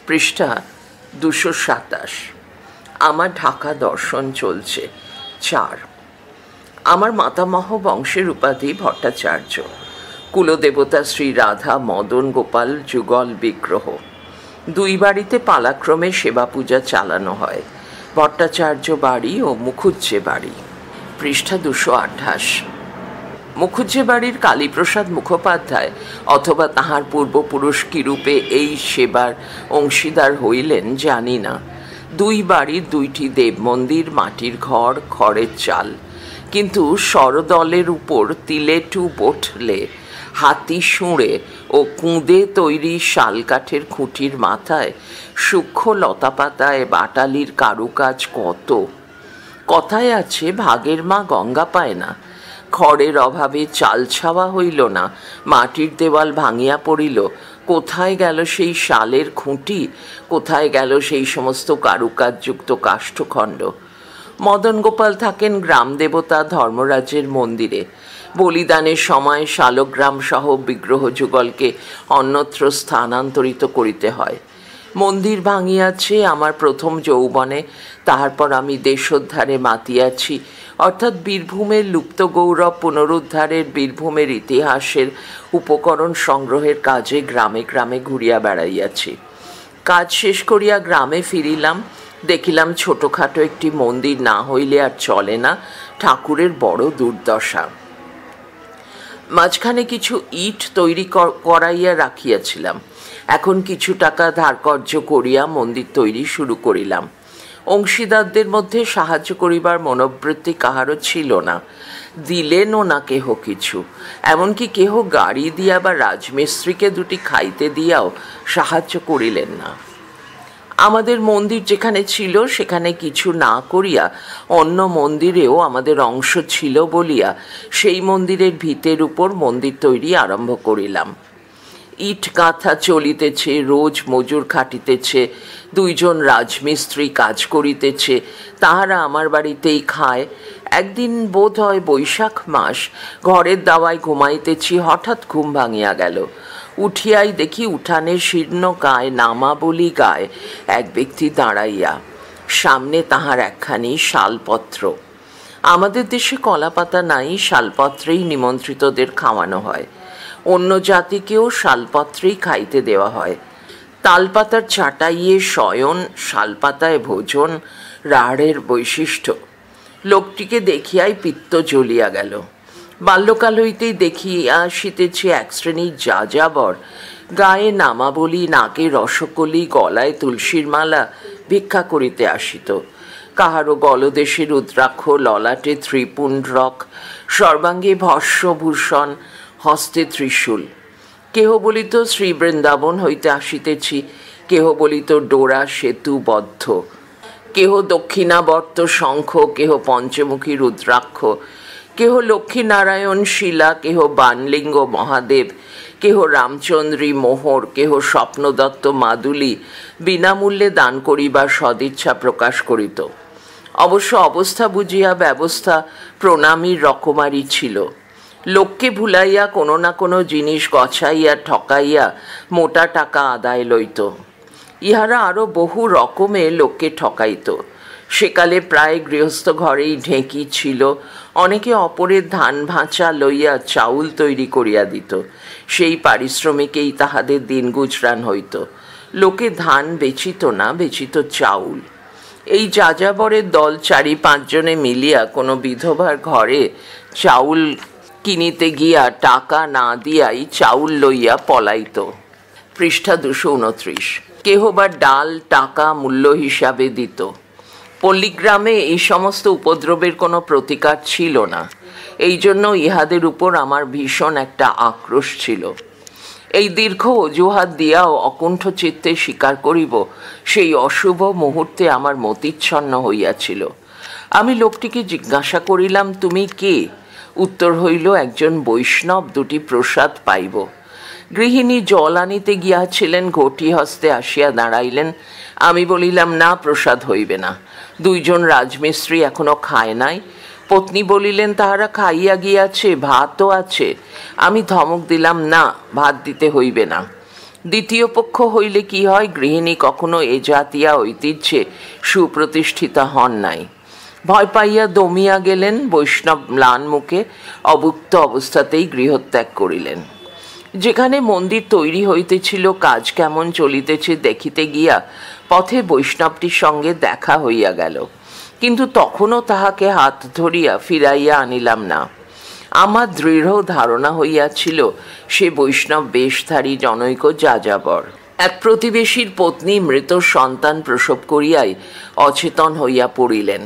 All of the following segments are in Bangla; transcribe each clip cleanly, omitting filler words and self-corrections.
পৃষ্ঠা 227। আমার ঢাকা দর্শন চলছে 4। আমার মাতামহ বংশের উপাধি ভট্টাচার্য। কুলদেবতা শ্রী রাধা মদন গোপাল যুগল বিগ্রহ। 2 বাড়িতে পালাক্রমে সেবা পূজা চালানো হয়, ভট্টাচার্য বাড়ি ও মুখুজ্জে বাড়ি। পৃষ্ঠা 228। মুখুজ্জে বাড়ির কালীপ্রসাদ মুখোপাধ্যায় অথবা তাহার পূর্বপুরুষ কিরূপে এই সেবার অংশীদার হইলেন জানি না। 2 বাড়ির 2টি দেব মন্দির, মাটির ঘর, খড়ের চাল, কিন্তু সরদলের উপর তিলেটু বটলে, হাতি শুঁড়ে ও কুঁদে তৈরি শালকাঠের খুঁটির মাথায় সূক্ষ্ম লতাপাতায় বাটালির কারুকাজ কত। কথায় আছে, ভাগের মা গঙ্গা পায় না। খড়ের অভাবে চাল ছাওয়া হইল না, মাটির দেওয়াল ভাঙিয়া পড়িল। কোথায় গেল সেই শালের খুঁটি? কোথায় গেল সেই সমস্ত কারুকাজযুক্ত কাষ্ঠখণ্ড? মদন গোপাল থাকেন গ্রাম দেবতা ধর্মরাজের মন্দিরে। বলিদানের সময় শালগ্রাম সহ বিগ্রহ যুগলকে অন্যত্র স্থানান্তরিত করিতে হয়। মন্দির ভাঙিয়াছে আমার প্রথম যৌবনে, তাহার আমি দেশোদ্ধারে মাতিয়াছি, অর্থাৎ বীরভূমের লুপ্ত গৌরব পুনরুদ্ধারের, বীরভূমের ইতিহাসের উপকরণ সংগ্রহের কাজে গ্রামে গ্রামে ঘুরিয়া বেড়াইয়াছি। কাজ শেষ করিয়া গ্রামে ফিরিলাম, দেখিলাম ছোটোখাটো একটি মন্দির না হইলে আর চলে না, ঠাকুরের বড় দুর্দশা। মাঝখানে কিছু ইট তৈরি করাইয়া রাখিয়াছিলাম। এখন কিছু টাকা ধারকর্য করিয়া মন্দির তৈরি শুরু করিলাম। অংশীদারদের মধ্যে সাহায্য করিবার মনোবৃত্তি কাহারও ছিল না, দিলেনও না কেহ কিছু। এমনকি কেহ গাড়ি দিয়া বা রাজমিস্ত্রিকে 2টি খাইতে দিয়াও সাহায্য করিলেন না। আমাদের মন্দির যেখানে ছিল সেখানে কিছু না করিয়া অন্য মন্দিরেও আমাদের অংশ ছিল বলিয়া সেই মন্দিরের ভিতের উপর মন্দির তৈরি আরম্ভ করিলাম। ইট গাঁথা চলিতেছে, রোজ মজুর খাটিতেছে, 2 জন রাজমিস্ত্রি কাজ করিতেছে, তাহারা আমার বাড়িতেই খায়। একদিন বোধ হয় বৈশাখ মাস, ঘরের দাওয়ায় ঘুমাইতেছি, হঠাৎ ঘুম ভাঙিয়া গেল। উঠিয়াই দেখি উঠানের শীর্ণ গায়ে নামাবলী গায়ে এক ব্যক্তি দাঁড়াইয়া, সামনে তাহার একখানি শালপত্র। আমাদের দেশে কলাপাতা নাই, শালপত্রেই নিমন্ত্রিতদের খাওয়ানো হয়। অন্য জাতিকেও শালপত্রেই খাইতে দেওয়া হয়। তালপাতার চাটাইয়ে শয়ন, শালপাতায় ভোজন রাঢ়ের বৈশিষ্ট্য। লোকটিকে দেখিয়াই পিত্ত জ্বলিয়া গেল। বাল্যকাল হইতেই দেখিয়া আসিতেছি এক শ্রেণীর যাযাবর, গায়ে নামাবলী, নাকে রসকলি, গলায় তুলসীর মালা ভিক্ষা করিতে আসিত। কাহারও গলদেশে রুদ্রাক্ষ, ললাটে ত্রিপুণ্ডরক, সর্বাঙ্গে ভস্মভূষণ, হস্তে ত্রিশূল। কেহ বলিত শ্রী বৃন্দাবন হইতে আসিতেছি, কেহ বলিত ডোরা সেতুবদ্ধ, কেহ দক্ষিণাবর্ত শঙ্খ, কেহ পঞ্চমুখী রুদ্রাক্ষ, কেহ লক্ষ্মীনারায়ণ শিলা, কেহ বানলিঙ্গ মহাদেব, কেহ রামচন্দ্রী মোহর, কেহ স্বপ্নদত্ত মাদুলি বিনামূল্যে দান করিবার সদিচ্ছা প্রকাশ করিত। অবশ্য অবস্থা বুঝিয়া ব্যবস্থা প্রণামীর রকমারি ছিল। লোককে ভুলাইয়া কোনো না কোনো জিনিস গছাইয়া ঠকাইয়া মোটা টাকা আদায় লইত। ইহারা আরও বহু রকমে লোককে ঠকাইত। সেকালে প্রায় গৃহস্থ ঘরেই ঢেঁকি ছিল। অনেকে অপরের ধান ভাঁচা লইয়া চাউল তৈরি করিয়া দিত, সেই পারিশ্রমিকেই তাহাদের দিন গুজরান হইত। লোকে ধান বেচিত না, বেচিত চাউল। এই যাযাবরের দল 4-5 জনে মিলিয়া কোনো বিধবার ঘরে চাউল কিনিতে গিয়া টাকা না দিয়াই চাউল লইয়া পলাইত। পৃষ্ঠা 229। কেহ বা ডাল টাকা মূল্য হিসাবে দিত। পল্লীগ্রামে এই সমস্ত উপদ্রবের কোনো প্রতিকার ছিল না। এই জন্য ইহাদের উপর আমার ভীষণ একটা আক্রোশ ছিল। এই দীর্ঘ অজুহাত দিয়াও অকুণ্ঠ চিত্তে স্বীকার করিব, সেই অশুভ মুহূর্তে আমার মতিচ্ছন্ন হইয়াছিল। আমি লোকটিকে জিজ্ঞাসা করিলাম, তুমি কে? উত্তর হইল, একজন বৈষ্ণব, 2টি প্রসাদ পাইব। গৃহিণী জল আনিতে গিয়াছিলেন, ঘটি হস্তে আসিয়া দাঁড়াইলেন। আমি বলিলাম, না, প্রসাদ হইবে না। 2 জন রাজমিস্ত্রি এখনো খায় নাই। পত্নী বলিলেন, তাহারা খাইয়া গিয়াছে, ভাতও আছে। আমি ধমক দিলাম, না, ভাত দিতে হইবে না। দ্বিতীয় পক্ষ হইলে কি হয়, গৃহিণী কখনো এ জাতীয় ঐতিহ্যে সুপ্রতিষ্ঠিতা হন নাই। ভয় পাইয়া দমিয়া গেলেন, বৈষ্ণব ম্লান মুখে অভুক্ত অবস্থাতেই গৃহত্যাগ করিলেন। যেখানে মন্দির তৈরি হইতেছিল, কাজ কেমন চলিতেছে দেখিতে গিয়া পথে বৈষ্ণবটির সঙ্গে দেখা হইয়া গেল, কিন্তু তখনও তাহাকে হাত ধরিয়া ফিরাইয়া আনিলাম না। আমার দৃঢ় ধারণা হইয়াছিল সে বৈষ্ণব বেশধারী জনৈক যাযাবর। এক প্রতিবেশীর পত্নী মৃত সন্তান প্রসব করিয়াই অচেতন হইয়া পড়িলেন।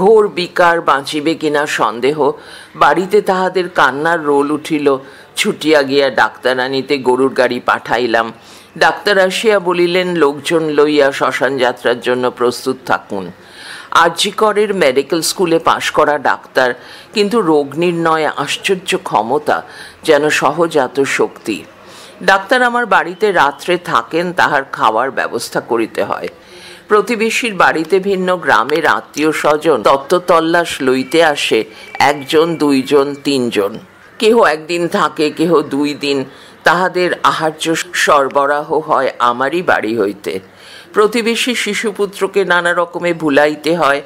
ঘোর বিকার, বাঁচিবে কিনা সন্দেহ। বাড়িতে তাহাদের কান্নার রোল উঠিল। ছুটিয়া গিয়া ডাক্তার আনিতে গরুর গাড়ি পাঠাইলাম। ডাক্তার আসিয়া বলিলেন, লোকজন লইয়া শ্মশান যাত্রার জন্য প্রস্তুত থাকুন। আরজিকরের মেডিকেল স্কুলে পাশ করা ডাক্তার, কিন্তু রোগ নির্ণয়ে আশ্চর্য ক্ষমতা, যেন সহজাত শক্তি। ডাক্তার আমার বাড়িতে রাত্রে থাকেন, তাহার খাওয়ার ব্যবস্থা করিতে হয়। প্রতিবেশীর বাড়িতে ভিন্ন গ্রামের আত্মীয় স্বজন তত্ত্বতল্লাশ লইতে আসে, 1 জন 2 জন 3 জন, কেহ একদিন থাকে, কেহ 2 দিন। তাহাদের আহার্য সরবরাহ হয় আমারই বাড়ি হইতে। প্রতিবেশী শিশুপুত্রকে নানা রকমে ভুলাইতে হয়,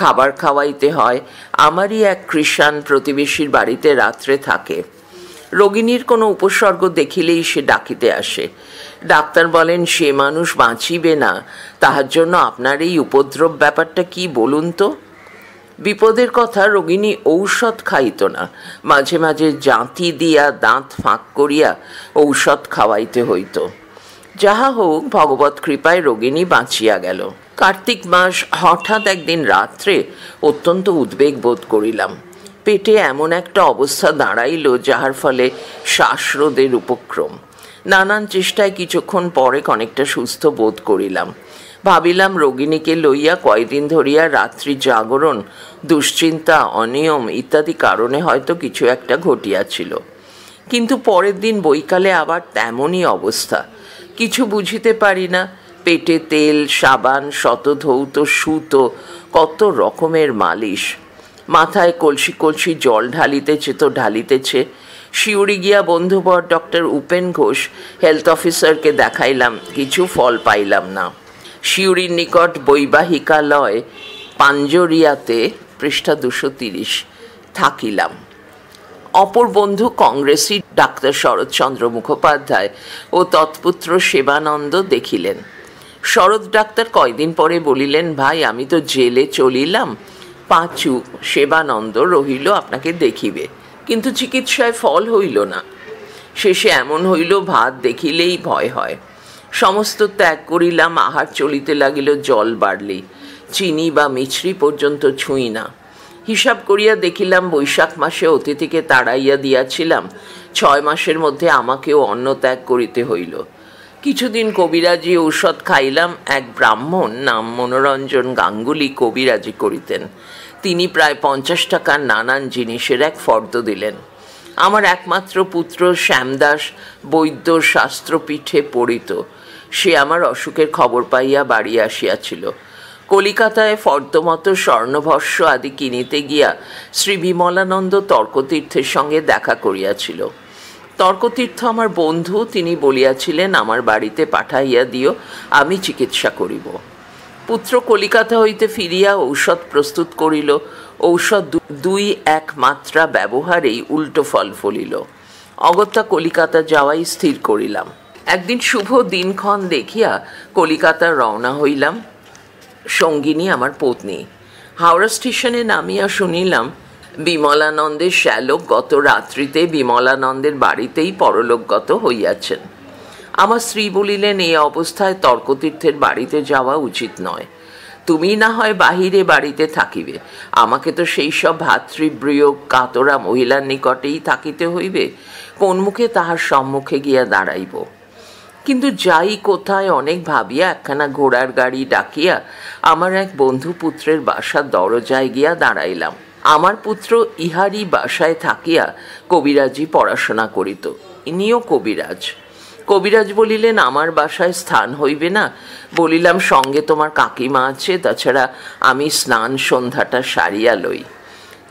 খাবার খাওয়াইতে হয়। আমারই এক কৃষাণ প্রতিবেশীর বাড়িতে রাত্রে থাকে। রোগিণীর কোনো উপসর্গ দেখিলেই সে ডাকিতে আসে। ডাক্তার বলেন, সে মানুষ বাঁচিবে না, তাহার জন্য আপনার এই উপদ্রব ব্যাপারটা কি বলুন তো। বিপদের কথা রোগিণী ঔষধ খাইত না, মাঝে মাঝে জাঁতি দিয়া দাঁত ফাঁক করিয়া ঔষধ খাওয়াইতে হইত। যাহা হোক, ভগবত কৃপায় রোগিণী বাঁচিয়া গেল। কার্তিক মাস। হঠাৎ একদিন রাত্রে অত্যন্ত উদ্বেগ বোধ করিলাম। পেটে এমন একটা অবস্থা দাঁড়াইল, যাহার ফলে শ্বাসরোধের উপক্রম। নানান চেষ্টায় কিছুক্ষণ পরে অনেকটা সুস্থ বোধ করিলাম। ভাবিলাম, রোগিণীকে লইয়া কয়দিন ধরিয়া রাত্রি জাগরণ, দুশ্চিন্তা, অনিয়ম ইত্যাদি কারণে হয়তো কিছু একটা ঘটিয়াছিল। কিন্তু পরের দিন বৈকালে আবার তেমনই অবস্থা। কিছু বুঝিতে পারি না। পেটে তেল, সাবান, শতধৌত, সুতো, কত রকমের মালিশ। মাথায় কলসি কলসি জল ঢালিতেছে তো ঢালিতেছে। শিউরি গিয়া বন্ধুবর ডক্টর উপেন ঘোষ, হেলথ অফিসারকে দেখাইলাম, কিছু ফল পাইলাম না। শিউরির নিকট বৈবাহিকালয়, পাঞ্জরিয়াতে, পৃষ্ঠা 230 থাকিলাম। অপর বন্ধু কংগ্রেসী ডাক্তার শরৎচন্দ্র মুখোপাধ্যায় ও তৎপুত্র সেবানন্দ দেখিলেন। শরৎ ডাক্তার কয়দিন পরে বলিলেন, ভাই, আমি তো জেলে চলিলাম, পাঁচু সেবানন্দ রহিল আপনাকে দেখিবে। কিন্তু চিকিৎসায় ফল হইল না। শেষে এমন হইল, ভাত দেখিলেই ভয় হয়। সমস্ত ত্যাগ করিলাম। আহার চলিতে লাগিল জল বাড়লেই। চিনি বা মিছরি পর্যন্ত ছুঁই না। হিসাব করিয়া দেখিলাম, বৈশাখ মাসে অতিথিকে তাড়াইয়া দিয়াছিলাম, 6 মাসের মধ্যে আমাকেও অন্ন ত্যাগ করিতে হইল। কিছুদিন কবিরাজি ঔষধ খাইলাম। এক ব্রাহ্মণ, নাম মনোরঞ্জন গাঙ্গুলি, কবিরাজি করিতেন। তিনি প্রায় 50 টাকার নানান জিনিসের এক ফর্দ দিলেন। আমার একমাত্র পুত্র শ্যামদাস বৈদ্য শাস্ত্রপীঠে পড়িত। সে আমার অসুখের খবর পাইয়া বাড়ি আসিয়াছিল। কলিকাতায় ফর্দমত স্বর্ণভস্য আদি কিনিতে গিয়া শ্রী বিমলানন্দ তর্কতীর্থের সঙ্গে দেখা করিয়াছিল। তর্কতীর্থ আমার বন্ধু। তিনি বলিয়াছিলেন, আমার বাড়িতে পাঠাইয়া দিও, আমি চিকিৎসা করিব। পুত্র কলিকাতা হইতে ফিরিয়া ঔষধ প্রস্তুত করিল। ঔষধ 2-1 মাত্রা ব্যবহারেই উল্টো ফল ফলিল। অগত্যা কলিকাতা যাওয়াই স্থির করিলাম। একদিন শুভ দিনক্ষণ দেখিয়া কলিকাতা রওনা হইলাম। সঙ্গিনী আমার পত্নী। হাওড়া স্টেশনে নামিয়া শুনিলাম, বিমলানন্দের শ্যালক গত রাত্রিতে বিমলানন্দের বাড়িতেই পরলোকগত হইয়াছেন। আমার স্ত্রী বলিলেন, এই অবস্থায় তর্কতীর্থের বাড়িতে যাওয়া উচিত নয়। তুমি না হয় বাহিরে বাড়িতে থাকিবে, আমাকে তো সেই সব ভাতৃবিয়োগ কাতরা মহিলার নিকটেই থাকিতে হইবে। কোন মুখে তাহার সম্মুখে গিয়া দাঁড়াইব? কিন্তু যাই কোথায় অনেক ভাবিয়া একখানা ঘোড়ার গাড়ি ডাকিয়া আমার এক বন্ধু পুত্রের বাসার দরজায় গিয়া দাঁড়াইলাম। আমার পুত্র ইহারই বাসায় থাকিয়া কবিরাজি পড়াশোনা করিত। ইনিও কবিরাজ। কবিরাজ বলিলেন, আমার বাসায় স্থান হইবে না। বলিলাম, সঙ্গে তোমার কাকিমা আছে, তাছাড়া আমি স্নান সন্ধ্যাটা সারিয়া লই।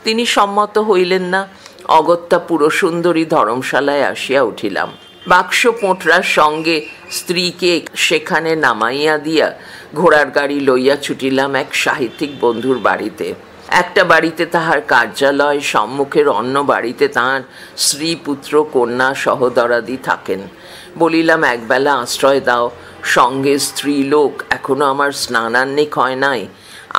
তিনি সম্মত হইলেন না। অগত্যা পুরসুন্দরী ধর্মশালায় আসিয়া উঠিলাম। বাক্স পোঁটরার সঙ্গে স্ত্রীকে সেখানে নামাইয়া দিয়া ঘোড়ার গাড়ি লইয়া ছুটিলাম এক সাহিত্যিক বন্ধুর বাড়িতে। একটা বাড়িতে তাহার কার্যালয়, সম্মুখের অন্য বাড়িতে তাঁর স্ত্রী, পুত্র, কন্যা সহদরাদি থাকেন। বলিলাম, একবেলা আশ্রয় দাও, সঙ্গে স্ত্রী লোক, এখনো আমার স্নানান্নিক হয় নাই।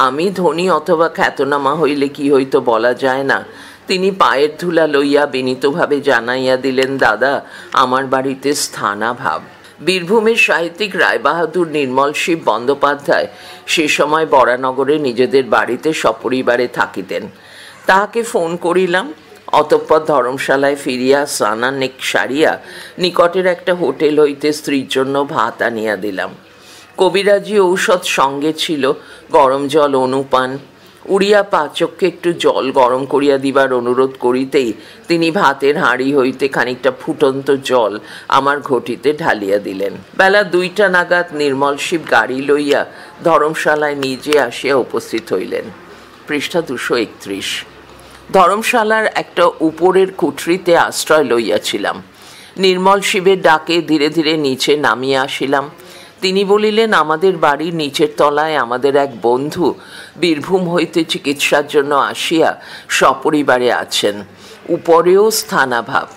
আমি ধনী অথবা খ্যাতনামা হইলে কি হইতো বলা যায় না। তিনি পায়ের ধুলা লইয়া বিনীতভাবে জানাইয়া দিলেন, দাদা, আমার বাড়িতে স্থানাভাব। বীরভূমের সাহিত্যিক রায়বাহাদুর নির্মল শিব বন্দ্যোপাধ্যায় সে সময় বরানগরে নিজেদের বাড়িতে সপরিবারে থাকিতেন। তাহাকে ফোন করিলাম। অতঃপর ধর্মশালায় ফিরিয়া স্নানান্নিক সারিয়া নিকটের একটা হোটেল হইতে স্ত্রীর জন্য ভাত আনিয়া দিলাম। কবিরাজি ঔষধ সঙ্গে ছিল, গরম জল অনুপান। উড়িয়া পাচককে একটু জল গরম করিয়া দিবার অনুরোধ করিতেই তিনি ভাতের হাঁড়ি হইতে খানিকটা ফুটন্ত জল আমার ঘটিতে ঢালিয়া দিলেন। বেলা 2টা নাগাদ নির্মল শিব গাড়ি লইয়া ধর্মশালায় নিজে আসিয়া উপস্থিত হইলেন। পৃষ্ঠা 231। ধর্মশালার একটা উপরের কুঠরিতে আশ্রয় লইয়াছিলাম। নির্মল শিবের ডাকে ধীরে ধীরে নিচে নামিয়া আসিলাম। তিনি বলিলেন, আমাদের বাড়ির নিচের তলায় আমাদের এক বন্ধু বীরভূম হইতে চিকিৎসার জন্য আসিয়া সপরিবারে আছেন। উপরেও স্থানাভাব।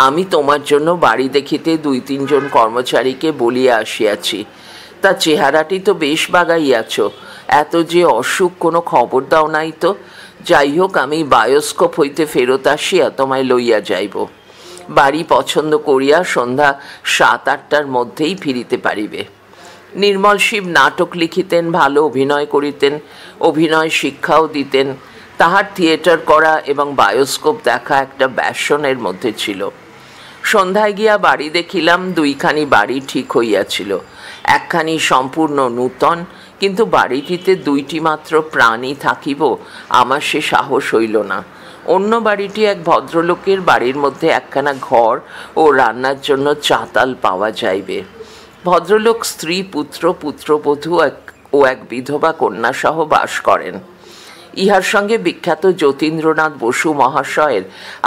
আমি তোমার জন্য বাড়ি দেখিতে 2-3 জন কর্মচারীকে বলিয়া আসিয়াছি। তা চেহারাটি তো বেশ বাগাইয়াছ, এত যে অসুখ কোনো খবর দাও নাই তো। যাই হোক, আমি বায়োস্কোপ হইতে ফেরত আসিয়া তোমায় লইয়া যাইব। বাড়ি পছন্দ করিয়া সন্ধ্যা 7-8টার মধ্যেই ফিরিতে পারিবে। নির্মল শিব নাটক লিখিতেন, ভালো অভিনয় করিতেন, অভিনয় শিক্ষাও দিতেন। তাহার থিয়েটার করা এবং বায়োস্কোপ দেখা একটা ব্যাসনের মধ্যে ছিল। সন্ধ্যায় গিয়া বাড়ি দেখিলাম, 2খানি বাড়ি ঠিক হইয়াছিল। একখানি সম্পূর্ণ নূতন, কিন্তু বাড়িটিতে 2টি মাত্র প্রাণী থাকিব আমার সে সাহস হইল না। অন্য বাড়িটি এক ভদ্রলোকের, বাড়ির মধ্যে একখানা ঘর ও রান্নার জন্য চাতাল পাওয়া যাইবে। ভদ্রলোক স্ত্রী, পুত্র, পুত্রবধূ ও এক বিধবা কন্যা সহ বাস করেন। ইহার সঙ্গে বিখ্যাত যতীন্দ্রনাথ বসু মহাশয়ের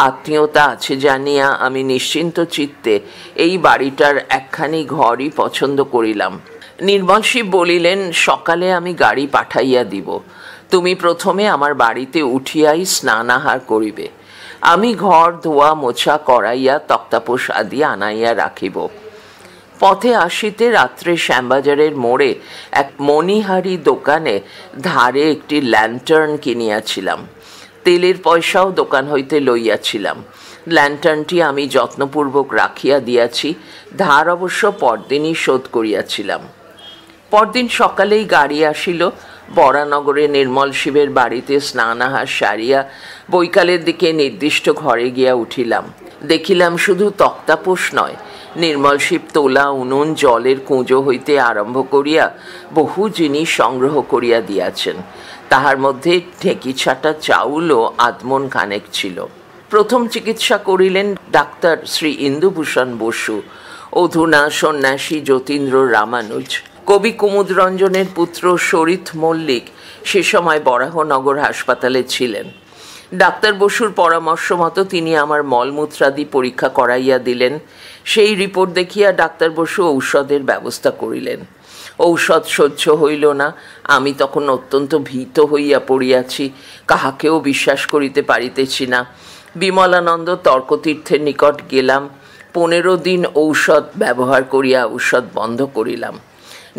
আত্মীয়তা আছে জানিয়া আমি নিশ্চিন্ত চিত্তে এই বাড়িটার একখানি ঘরই পছন্দ করিলাম। নির্মল শিব বলিলেন, সকালে আমি গাড়ি পাঠাইয়া দিব। তুমি প্রথমে আমার বাড়িতে উঠিয়াই স্নানাহার করিবে। আমি ঘর ধোয়া মোছা করাইয়া তক্তাপোষ আদি আনাইয়া রাখিব। পথে আসিতে রাত্রে শ্যামবাজারের মোড়ে এক মণিহারি দোকানে ধারে একটি ল্যান্টার্ন কিনিয়াছিলাম। তেলের পয়সাও দোকান হইতে লইয়াছিলাম। ল্যান্টার্নটি আমি যত্নপূর্বক রাখিয়া দিয়াছি। ধার অবশ্য পরদিনই শোধ করিয়াছিলাম। পরদিন সকালেই গাড়ি আসিল। বরানগরে নির্মল শিবের বাড়িতে স্নানাহার সারিয়া বৈকালের দিকে নির্দিষ্ট ঘরে গিয়া উঠিলাম। দেখিলাম শুধু তক্তাপোষ নয়, নির্মল শিব তোলা, উনুন, জলের কুঁজো হইতে আরম্ভ করিয়া বহু জিনিস সংগ্রহ করিয়া দিয়াছেন। তাহার মধ্যে ঢেঁকি ছাটা চাউলও আধমন খানেক ছিল। প্রথম চিকিৎসা করিলেন ডাক্তার শ্রী ইন্দুভূষণ বসু, অধুনা সন্ন্যাসী যতীন্দ্র রামানুজ। কবি কুমুদরঞ্জনের পুত্র শরীথ মল্লিক সে সময় বরাহনগর হাসপাতালে ছিলেন। ডাক্তার বসুর পরামর্শ মতো তিনি আমার মলমূত্রাদি পরীক্ষা করাইয়া দিলেন। সেই রিপোর্ট দেখিয়া ডাক্তার বসু ঔষধের ব্যবস্থা করিলেন। ঔষধ সহ্য হইল না। আমি তখন অত্যন্ত ভীত হইয়া পড়িয়াছি, কাহাকেও বিশ্বাস করিতে পারিতেছি না। বিমলানন্দ তর্কতীর্থের নিকট গেলাম। 15 দিন ঔষধ ব্যবহার করিয়া ঔষধ বন্ধ করিলাম।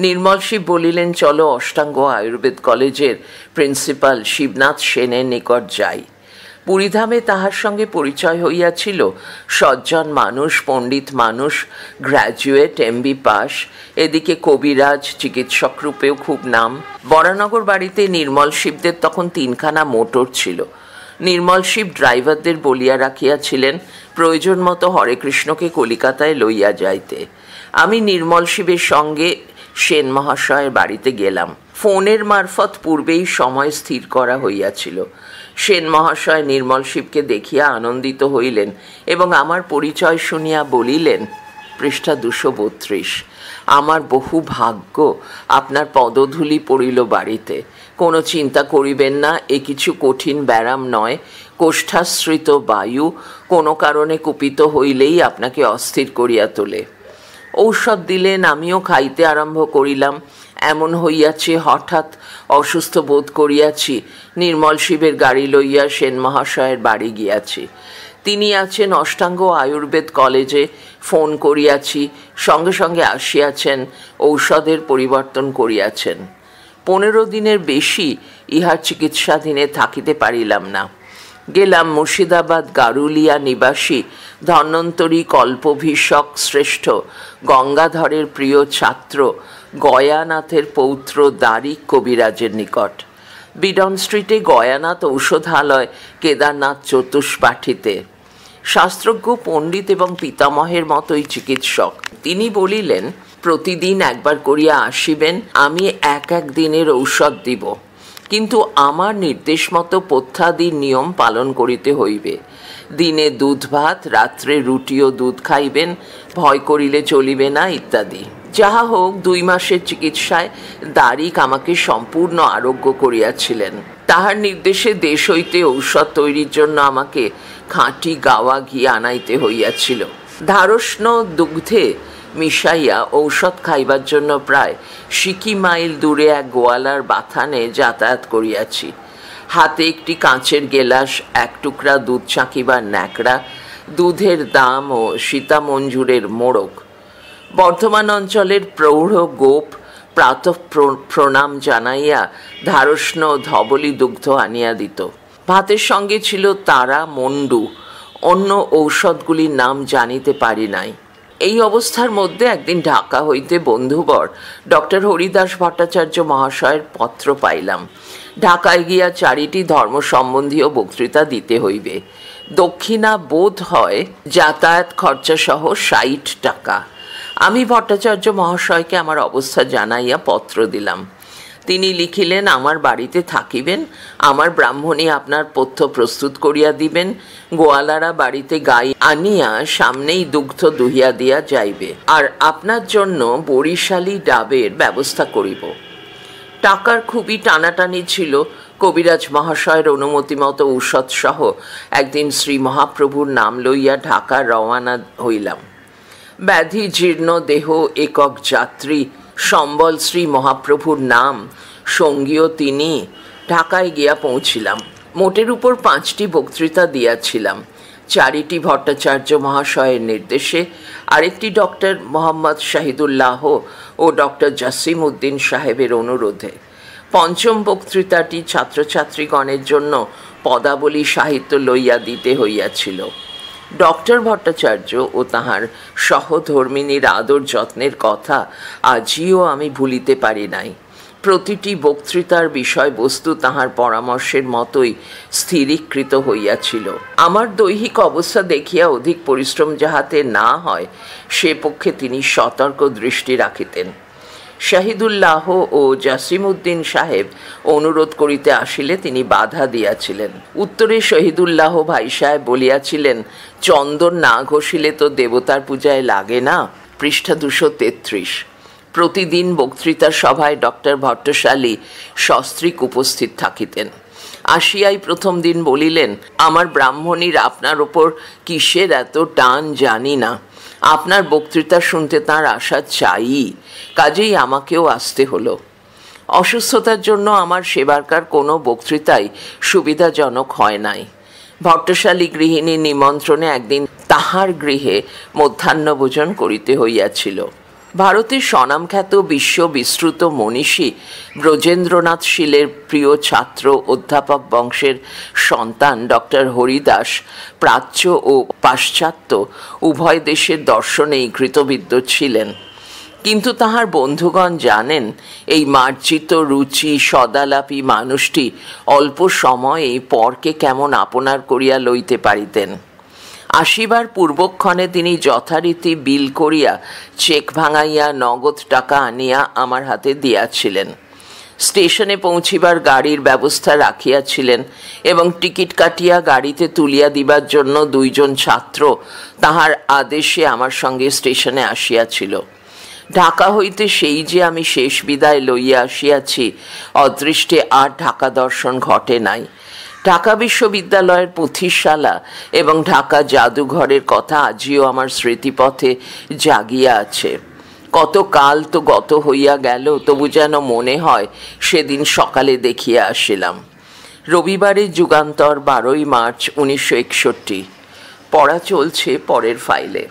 নির্মল শিব বলিলেন, চলো অষ্টাঙ্গ আয়ুর্বেদ কলেজের প্রিন্সিপাল শিবনাথ সেনের নিকট যাই। পুরীধামে তাহার সঙ্গে পরিচয় হইয়াছিল। সজ্জন মানুষ, পণ্ডিত মানুষ, গ্র্যাজুয়েট, MB পাস। এদিকে কবিরাজ, চিকিৎসক রূপেও খুব নাম। বরানগর বাড়িতে নির্মল শিবদের তখন 3খানা মোটর ছিল। নির্মল শিব ড্রাইভারদের বলিয়া রাখিয়াছিলেন প্রয়োজন মতো হরেকৃষ্ণকে কলিকাতায় লইয়া যাইতে। আমি নির্মল শিবের সঙ্গে সেন মহাশয়ের বাড়িতে গেলাম। ফোনের মারফত পূর্বেই সময় স্থির করা হইয়াছিল। সেন মহাশয় নির্মল শিবকে দেখিয়া আনন্দিত হইলেন এবং আমার পরিচয় শুনিয়া বলিলেন, পৃষ্ঠা 232, আমার বহু ভাগ্য আপনার পদধূলি পড়িল বাড়িতে। কোনো চিন্তা করিবেন না, এ কিছু কঠিন ব্যারাম নয়। কোষ্ঠাশ্রিত বায়ু কোনো কারণে কুপিত হইলেই আপনাকে অস্থির করিয়া তোলে। ঔষধ দিলেন, আমিও খাইতে আরম্ভ করিলাম। এমন হইয়াছে, হঠাৎ অসুস্থ বোধ করিয়াছি। নির্মল শিবের গাড়ি লইয়া সেন মহাশয়ের বাড়ি গিয়াছি। তিনি আছেন অষ্টাঙ্গ আয়ুর্বেদ কলেজে। ফোন করিয়াছি, সঙ্গে সঙ্গে আসিয়াছেন, ঔষধের পরিবর্তন করিয়াছেন। 15 দিনের বেশি ইহার চিকিৎসাধীনে থাকিতে পারিলাম না। গেলাম মুর্শিদাবাদ গারুলিয়া নিবাসী ধন্বন্তরী কল্পভিষক শ্রেষ্ঠ গঙ্গাধরের প্রিয় ছাত্র গয়ানাথের পৌত্র দারিক কবিরাজের নিকট। বিডন স্ট্রিটে গয়ানাথ ঔষধালয়, কেদারনাথ চতুষ্পাঠীতে। শাস্ত্রজ্ঞ পণ্ডিত এবং পিতামহের মতোই চিকিৎসক। তিনি বলিলেন, প্রতিদিন একবার করিয়া আসিবেন, আমি এক দিনের ঔষধ দিব, কিন্তু আমার নির্দেশ মতো পথ্যাদির নিয়ম পালন করিতে হইবে। দিনে দুধ ভাত, রাত্রে রুটি ও দুধ খাইবেন, ভয় করিলে চলিবে না, ইত্যাদি। যাহা হোক, 2 মাসের চিকিৎসায় দারিক আমাকে সম্পূর্ণ আরোগ্য করিয়াছিলেন। তাহার নির্দেশে দেশ হইতে ঔষধ তৈরির জন্য আমাকে খাঁটি গাওয়া ঘি আনাইতে হইয়াছিল। ধারষ্ণ দুগ্ধে মিশাইয়া ঔষধ খাইবার জন্য প্রায় 60 মাইল দূরে এক গোয়ালার বাথানে যাতায়াত করিয়াছি। হাতে একটি কাঁচের গেলাস, 1 টুকরা দুধ চাকিবার ন্যাকড়া, দুধের দাম ও সীতামঞ্জুরের মোড়ক। বর্ধমান অঞ্চলের প্রৌঢ় গোপ প্রাতঃ প্রণাম জানাইয়া ধারষ্ণ ধবলি দুগ্ধ আনিয়া দিত। ভাতের সঙ্গে ছিল তারা, মন্ডু। অন্য ঔষধগুলির নাম জানিতে পারি নাই। এই অবস্থার মধ্যে একদিন ঢাকা হইতে বন্ধুবর ডক্টর হরিদাস ভট্টাচার্য মহাশয়ের পত্র পাইলাম। ঢাকায় গিয়া 4টি ধর্ম সম্বন্ধীয় বক্তৃতা দিতে হইবে। দক্ষিণা বোধ হয় যাতায়াত খরচা সহ 60 টাকা। আমি ভট্টাচার্য মহাশয়কে আমার অবস্থা জানাইয়া পত্র দিলাম। তিনি লিখিলেন, আমার বাড়িতে থাকিবেন, আমার ব্রাহ্মণী আপনার পথ্য প্রস্তুত করিয়া দিবেন, গোয়ালারা বাড়িতে গাই আনিয়া সামনেই দুগ্ধ দুহিয়া দিয়া যাইবে, আর আপনার জন্য বরিশালী ডাবের ব্যবস্থা করিব। টাকার খুবই টানাটানি ছিল। কবিরাজ মহাশয়ের অনুমতি মতো ঔষধ সহ একদিন শ্রী মহাপ্রভুর নাম লইয়া ঢাকা রওয়ানা হইলাম। ব্যাধি জীর্ণ দেহ, একক যাত্রী, সম্বল শ্রী মহাপ্রভুর নাম, সঙ্গীও তিনি। ঢাকায় গিয়া পৌঁছিলাম। মোটের উপর 5টি বক্তৃতা দিয়াছিলাম। 4টি ভট্টাচার্য মহাশয়ের নির্দেশে, আরেকটি ডক্টর মোহাম্মদ শাহিদুল্লাহ ও ডক্টর জসিম উদ্দিন সাহেবের অনুরোধে। 5ম বক্তৃতাটি ছাত্রছাত্রীগণের জন্য পদাবলী সাহিত্য লইয়া দিতে হইয়াছিল। ডক্টর ভট্টাচার্য ও তাহার সহধর্মিনীর আদর যত্নের কথা আজিও আমি ভুলিতে পারি নাই। প্রতিটি বক্তৃতার বিষয়বস্তু তাহার পরামর্শের মতোই স্থিরীকৃত হইয়াছিল। আমার দৈহিক অবস্থা দেখিয়া অধিক পরিশ্রম যাহাতে না হয়, সে পক্ষে তিনি সতর্ক দৃষ্টি রাখিতেন। শাহিদুল্লাহ ও জসিম উদ্দিন সাহেব অনুরোধ করিতে আসিলে তিনি বাধা দিয়াছিলেন। উত্তরে শহীদুল্লাহ ভাই সাহেব বলিয়াছিলেন, চন্দন না ঘষিলে তো দেবতার পূজায় লাগে না। পৃষ্ঠা 233। প্রতিদিন বক্তৃতা সভায় ডক্টর ভট্টশালী সস্ত্রীক উপস্থিত থাকিতেন। আসিয়াই প্রথম দিন বলিলেন, আমার ব্রাহ্মণীর আপনার ওপর কিসের এত টান জানি না, আপনার বক্তৃতা শুনতে তাঁর আশা চাই, কাজেই আমাকেও আসতে হলো। অসুস্থতার জন্য আমার সেবারকার কোনো বক্তৃতাই সুবিধাজনক হয় নাই। ভট্টশালী গৃহিণীর নিমন্ত্রণে একদিন তাহার গৃহে মধ্যাহ্নভোজন করিতে হইয়াছিল। ভারতের স্বনামখ্যাত বিশ্ব বিশ্রুত মনীষী ব্রজেন্দ্রনাথ শীলের প্রিয় ছাত্র অধ্যাপক বংশের সন্তান ডক্টর হরিদাস প্রাচ্য ও পাশ্চাত্য উভয় দেশের দর্শনেই কৃতবিদ্য ছিলেন। কিন্তু তাহার বন্ধুগণ জানেন, এই মার্জিত রুচি সদালাপী মানুষটি অল্প সময়েই পরকে কেমন আপনার করিয়া লইতে পারিতেন। আসিবার পূর্বক্ষণে তিনি যথারীতি বিল করিয়া চেক ভাঙাইয়া নগদ টাকা আনিয়া আমার হাতে দিয়াছিলেন। স্টেশনে পৌঁছিবার গাড়ির ব্যবস্থা রাখিয়াছিলেন এবং টিকিট কাটিয়া গাড়িতে তুলিয়া দিবার জন্য 2 জন ছাত্র তাহার আদেশে আমার সঙ্গে স্টেশনে আসিয়াছিল। ঢাকা হইতে সেই যে আমি শেষ বিদায় লইয়া আসিয়াছি, অদৃষ্টে আর ঢাকা দর্শন ঘটে নাই। ঢাকা বিশ্ববিদ্যালয়ের পুঁথিশালা এবং ঢাকা জাদুঘরের কথা আজিও আমার স্মৃতিপথে জাগিয়া আছে। কত কাল তো গত হইয়া গেল, তবু যেন মনে হয় সেদিন সকালে দেখিয়া আসিলাম। রবিবারের যুগান্তর, 12ই মার্চ 1961। পড়া চলছে পরের ফাইলে।